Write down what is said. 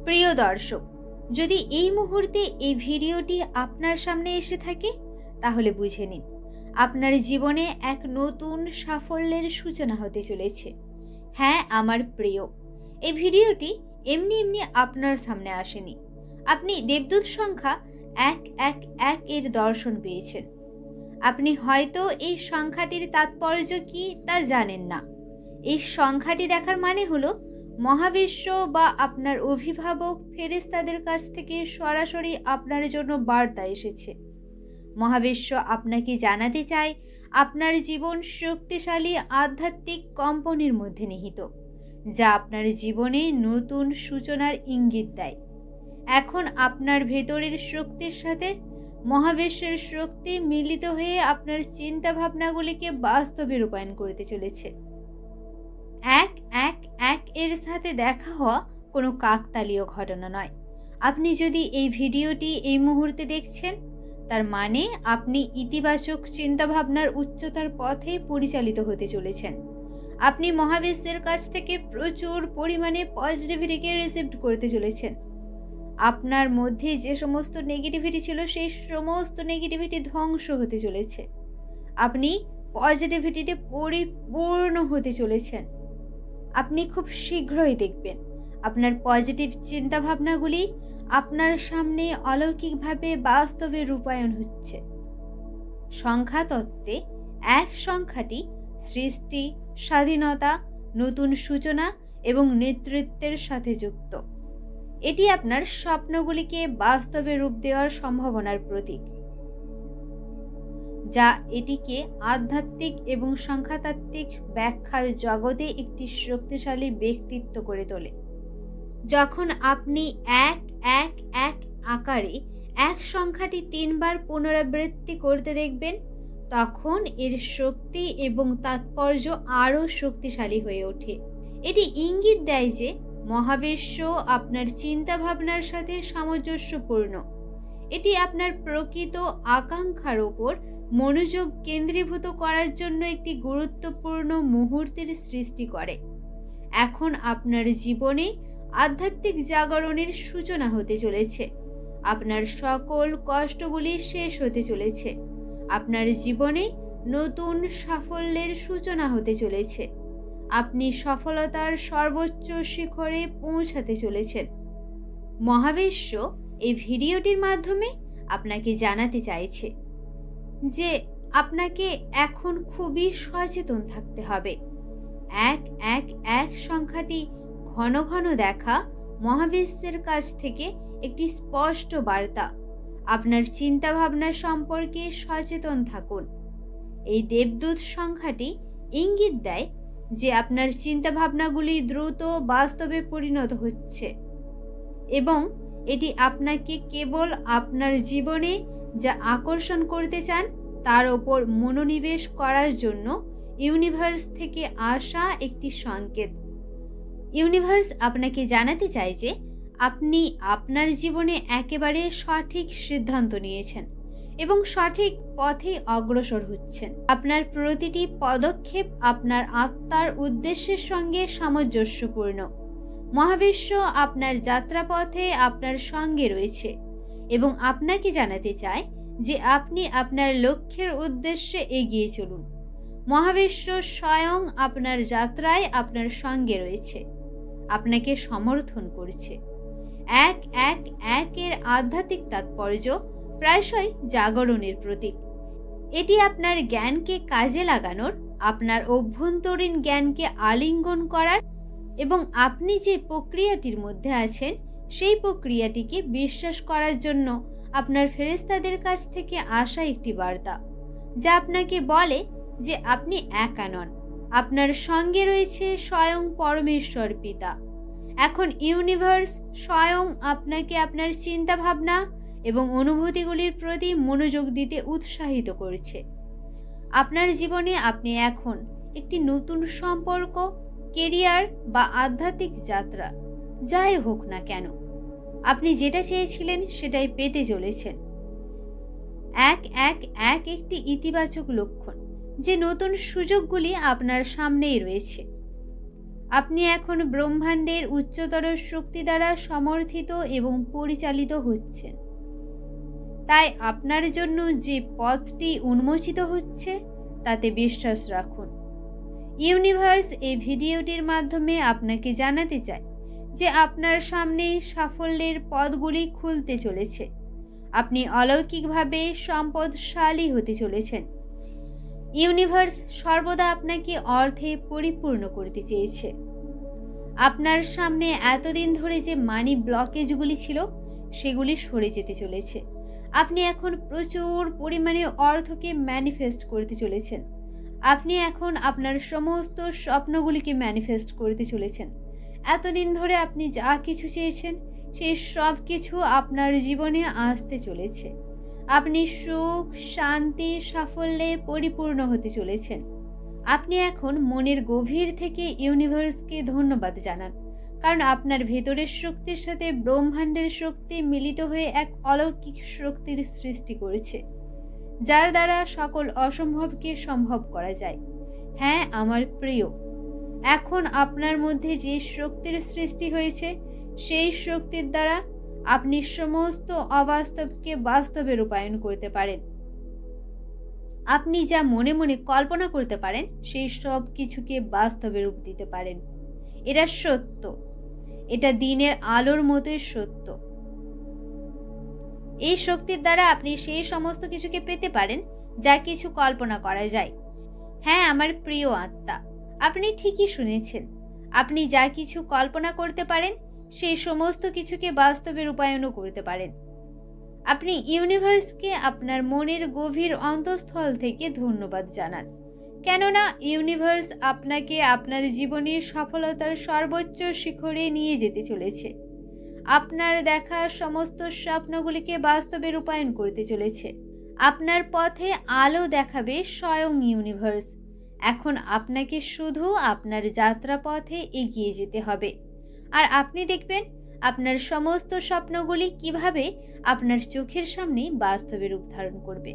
প্রিয় দর্শক, যদি এই মুহূর্তে এই ভিডিওটি আপনার সামনে এসে থাকে তাহলে বুঝে নিন আপনার জীবনে এক নতুন সাফল্যের সূচনা হতে চলেছে। হ্যাঁ আমার প্রিয়, এই ভিডিওটি এমনি এমনি আপনার সামনে আসেনি। আপনি দেবদূত সংখ্যা 111 এর দর্শন পেয়েছেন। আপনি হয়তো এই সংখ্যাটির তাৎপর্য কি তা জানেন না। এই সংখ্যাটি দেখার মানে হলো মহাবিশ্ব বা আপনার অভিভাবক ফেরেশতাদের কাছ থেকে সরাসরি আপনার জন্য বার্তা এসেছে। মহাবিশ্ব আপনাকে জানাতে চায় আপনার জীবন শক্তিশালী আধ্যাত্মিক কম্পনের মধ্যে নিহিত, যা আপনার জীবনে নতুন সূচনার ইঙ্গিত দেয়। এখন আপনার ভেতরের শক্তির সাথে মহাবিশ্বের শক্তি মিলিত হয়ে আপনার চিন্তা ভাবনাগুলিকে বাস্তবে রূপায়ণ করতে চলেছে। 111 এর সাথে দেখা হওয়া কোনো কাকতালীয় ঘটনা নয়। আপনি যদি এই ভিডিওটি এই মুহূর্তে দেখছেন, তার মানে আপনি ইতিবাচক চিন্তাভাবনার উচ্চতার পথে পরিচালিত হতে চলেছেন। আপনি মহাবিশ্বের কাছ থেকে প্রচুর পরিমাণে পজিটিভিটিকে রিসিভ করতে চলেছেন। আপনার মধ্যে যে সমস্ত নেগেটিভিটি ছিল সেই সমস্ত নেগেটিভিটি ধ্বংস হতে চলেছে। আপনি পজিটিভিটিতে পরিপূর্ণ হতে চলেছেন। আপনি খুব শীঘ্রই দেখবেন আপনার পজিটিভ চিন্তাভাবনাগুলি আপনার সামনে অলৌকিকভাবে বাস্তবে রূপায়ণ হচ্ছে। সংখ্যাতত্ত্বে 1 সংখ্যাটি সৃষ্টি, স্বাধীনতা, নতুন সূচনা এবং নেতৃত্বের সাথে যুক্ত। এটি আপনার স্বপ্নগুলিকে বাস্তবে রূপ দেওয়ার সম্ভাবনার প্রতীক, যা এটিকে আধ্যাত্মিক এবং সংখ্যাতাত্ত্বিক ব্যাখ্যার জগতে একটি শক্তিশালী ব্যক্তিত্ব করে তোলে। যখন আপনি 111 আকারে 1 সংখ্যাটি 3 বার পুনরাবৃত্তি করতে দেখবেন, তখন এর শক্তি এবং তাৎপর্য আরও শক্তিশালী হয়ে ওঠে। এটি ইঙ্গিত দেয় যে মহাবিশ্ব আপনার চিন্তা ভাবনার সাথে সামঞ্জস্যপূর্ণ। এটি আপনার প্রকৃত আকাঙ্ক্ষার ওপর মনোযোগ কেন্দ্রীভূত করার জন্য একটি গুরুত্বপূর্ণ মুহূর্তের সৃষ্টি করে। এখন আপনার জীবনে আধ্যাত্মিক জাগরণের সূচনা হতে চলেছে। আপনার সকল কষ্টগুলি শেষ হতে চলেছে। আপনার জীবনে নতুন সাফল্যের সূচনা হতে চলেছে। আপনি সফলতার সর্বোচ্চ শিখরে পৌঁছাতে চলেছেন। মহাবিশ্ব এই ভিডিওটির মাধ্যমে আপনাকে জানাতে চাইছে যে আপনাকে এখন খুবই সচেতন থাকতে হবে। 111 সংখ্যাটি ঘন ঘন দেখা মহাবিশ্বের কাছ থেকে একটি স্পষ্ট বার্তা। আপনার চিন্তা ভাবনা সম্পর্কে সচেতন থাকুন। এই দেবদূত সংখ্যাটি ইঙ্গিত দেয় যে আপনার চিন্তা ভাবনাগুলি দ্রুত বাস্তবে পরিণত হচ্ছে এবং এটি আপনাকে কেবল আপনার জীবনে যা আকর্ষণ করতে চান তার ওপর মনোনিবেশ করার জন্য ইউনিভার্স থেকে আসা একটি সংকেত। ইউনিভার্স আপনাকে জানাতে চায় যে আপনি আপনার জীবনে একেবারে সঠিক সিদ্ধান্ত নিয়েছেন এবং সঠিক পথে অগ্রসর হচ্ছেন। আপনার প্রতিটি পদক্ষেপ আপনার আত্মার উদ্দেশ্যের সঙ্গে সামঞ্জস্যপূর্ণ। মহাবিশ্ব আপনার যাত্রাপথে আপনার সঙ্গে রয়েছে এবং আপনাকে জানাতে চায় যে আপনি আপনার লক্ষ্যের উদ্দেশ্যে এগিয়ে চলুন। মহাবিশ্ব স্বয়ং আপনার যাত্রায় আপনার সঙ্গে রয়েছে, আপনাকে সমর্থন করছে। 111 এর আধ্যাত্মিক তাৎপর্য প্রায়শই জাগরণের প্রতীক। এটি আপনার জ্ঞানকে কাজে লাগানোর, আপনার অভ্যন্তরীণ জ্ঞানকে আলিঙ্গন করার এবং আপনি যে প্রক্রিয়াটির মধ্যে আছেন সেই প্রক্রিয়াটিকে বিশ্বাস করার জন্য আপনার ফেরেশতাদের কাছ থেকে আসা একটি বার্তা, যা আপনাকে বলে যে আপনি একা নন। আপনার সঙ্গে রয়েছে স্বয়ং পরমেশ্বর পিতা। এখন ইউনিভার্স স্বয়ং আপনাকে আপনার চিন্তা ভাবনা এবং অনুভূতিগুলির প্রতি মনোযোগ দিতে উৎসাহিত করছে। আপনার জীবনে আপনি এখন একটি নতুন সম্পর্ক, কেরিয়ার বা আধ্যাত্মিক যাত্রা যাই হোক না কেন, আপনি যেটা চেয়েছিলেন সেটাই পেতে চলেছেন। 111 একটি ইতিবাচক লক্ষণ যে নতুন সুযোগগুলি আপনার সামনেই রয়েছে। আপনি এখন ব্রহ্মাণ্ডের উচ্চতর শক্তি দ্বারা সমর্থিত এবং পরিচালিত হচ্ছেন। তাই আপনার জন্য যে পথটি উন্মোচিত হচ্ছে তাতে বিশ্বাস রাখুন। ইউনিভার্স এই ভিডিওটির মাধ্যমে আপনাকে জানাতে চায় যে আপনার সামনে সাফল্যের পথগুলি খুলতে চলেছে। আপনি অলৌকিকভাবে সম্পদশালী হতে চলেছেন। ইউনিভার্স সর্বদা আপনাকে অর্থে পরিপূর্ণ করতে চেয়েছে। আপনার সামনে এতদিন ধরে যে মানি ব্লকেজগুলি ছিল সেগুলি সরে যেতে চলেছে। আপনি এখন প্রচুর পরিমাণে অর্থকে ম্যানিফেস্ট করতে চলেছেন। আপনি এখন আপনার সমস্ত স্বপ্নগুলিকে ম্যানিফেস্ট করতে চলেছেন। এতদিন ধরে আপনি যা কিছু চেয়েছেন সেই সব কিছু আপনার জীবনে আসতে চলেছে। আপনি সুখ, শান্তি, সাফল্যে পরিপূর্ণ হতে চলেছেন। আপনি এখন মনের গভীর থেকে ইউনিভার্সকে ধন্যবাদ জানান, কারণ আপনার ভেতরের শক্তির সাথে ব্রহ্মাণ্ডের শক্তি মিলিত হয়ে এক অলৌকিক শক্তির সৃষ্টি করেছে, যার দ্বারা সকল অসম্ভবকে সম্ভব করা যায়। হ্যাঁ আমার প্রিয়, এখন আপনার মধ্যে যে শক্তির সৃষ্টি হয়েছে সেই শক্তির দ্বারা আপনি সমস্ত অবাস্তবকে বাস্তবে রূপায়ণ করতে পারেন। আপনি যা মনে মনে কল্পনা করতে পারেন সেই সব কিছুকে বাস্তবে রূপ দিতে পারেন। এটা সত্য, এটা দিনের আলোর মতোই সত্য। এই শক্তির দ্বারা আপনি সেই সমস্ত কিছুকে পেতে পারেন যা কিছু কল্পনা করা যায়। হ্যাঁ আমার প্রিয় আত্মা, আপনি ঠিকই শুনেছেন। আপনি যা কিছু কল্পনা করতে পারেন সেই সমস্ত কিছুকে বাস্তবে রূপায়ণও করতে পারেন। আপনি ইউনিভার্সকে আপনার মনের গভীর অন্তঃস্থল থেকে ধন্যবাদ জানান, কেননা ইউনিভার্স আপনাকে আপনার জীবনের সফলতার সর্বোচ্চ শিখরে নিয়ে যেতে চলেছে। আপনার দেখা সমস্ত স্বপ্নগুলিকে বাস্তবে রূপায়ণ করতে চলেছে। আপনার পথে আলো দেখাবে স্বয়ং ইউনিভার্স। এখন আপনাকে শুধু আপনার যাত্রাপথে এগিয়ে যেতে হবে, আর আপনি দেখবেন আপনার সমস্ত স্বপ্নগুলি কিভাবে আপনার চোখের সামনে বাস্তবে রূপ ধারণ করবে।